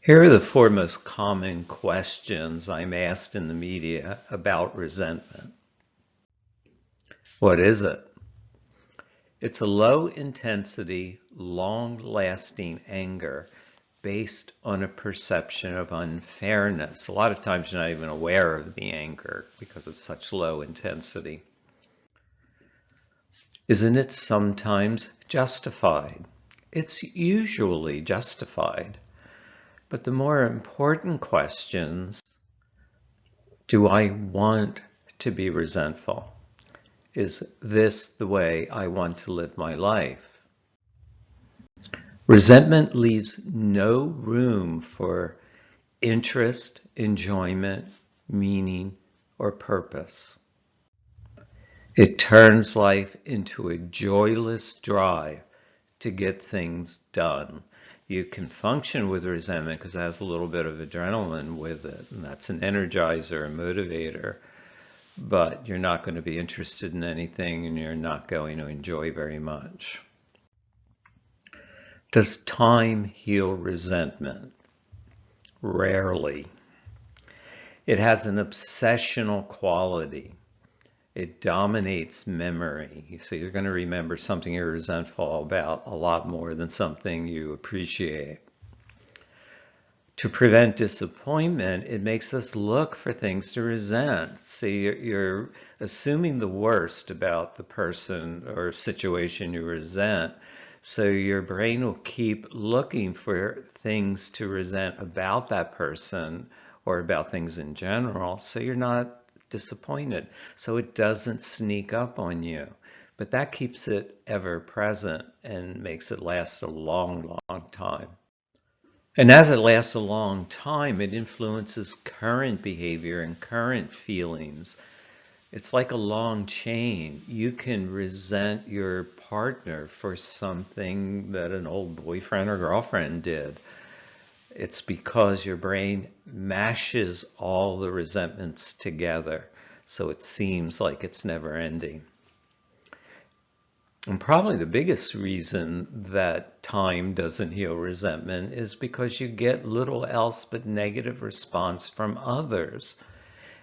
Here are the four most common questions I'm asked in the media about resentment. What is it? It's a low-intensity, long-lasting anger based on a perception of unfairness. A lot of times you're not even aware of the anger because it's such low intensity. Isn't it sometimes justified? It's usually justified. But the more important questions, do I want to be resentful? Is this the way I want to live my life? Resentment leaves no room for interest, enjoyment, meaning, or purpose. It turns life into a joyless drive to get things done. You can function with resentment because it has a little bit of adrenaline with it, and that's an energizer, a motivator, but you're not going to be interested in anything and you're not going to enjoy very much. Does time heal resentment? Rarely. It has an obsessional quality. It dominates memory. So you're going to remember something you're resentful about a lot more than something you appreciate. To prevent disappointment, it makes us look for things to resent. See, you're assuming the worst about the person or situation you resent, so your brain will keep looking for things to resent about that person or about things in general, so you're not disappointed, so it doesn't sneak up on you. But that keeps it ever present and makes it last a long, long time. And as it lasts a long time, it influences current behavior and current feelings. It's like a long chain. You can resent your partner for something that an old boyfriend or girlfriend did. It's because your brain mashes all the resentments together, so it seems like it's never ending. And probably the biggest reason that time doesn't heal resentment is because you get little else but negative response from others.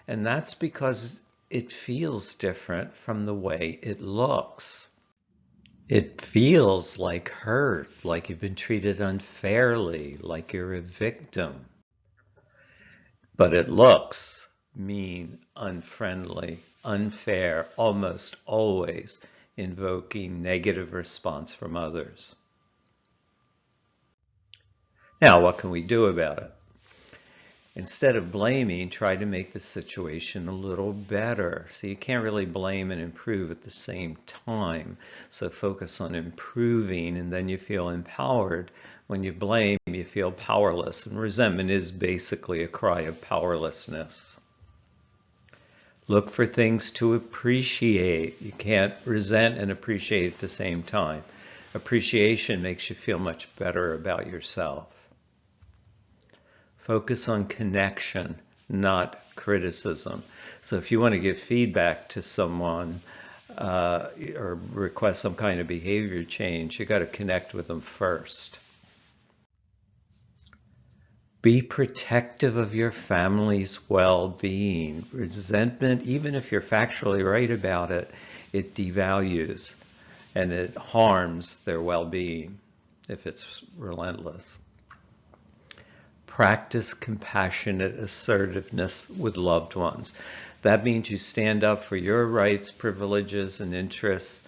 And that's because it feels different from the way it looks. It feels like hurt, like you've been treated unfairly, like you're a victim. But it looks mean, unfriendly, unfair, almost always invoking negative response from others. Now, what can we do about it? Instead of blaming, try to make the situation a little better. So you can't really blame and improve at the same time. So focus on improving, and then you feel empowered. When you blame, you feel powerless. And resentment is basically a cry of powerlessness. Look for things to appreciate. You can't resent and appreciate at the same time. Appreciation makes you feel much better about yourself. Focus on connection, not criticism. So if you want to give feedback to someone or request some kind of behavior change, you got to connect with them first. Be protective of your family's well-being. Resentment, even if you're factually right about it, it devalues and it harms their well-being if it's relentless. Practice compassionate assertiveness with loved ones. That means you stand up for your rights, privileges, and interests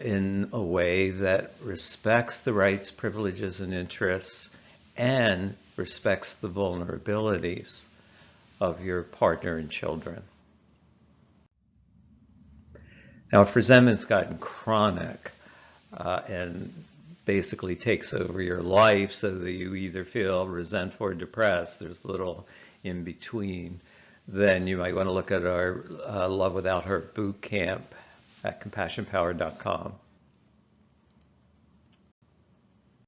in a way that respects the rights, privileges, and interests and respects the vulnerabilities of your partner and children. Now, if resentment's gotten chronic and basically takes over your life so that you either feel resentful or depressed, there's little in between, then you might want to look at our Love Without Hurt boot camp at compassionpower.com.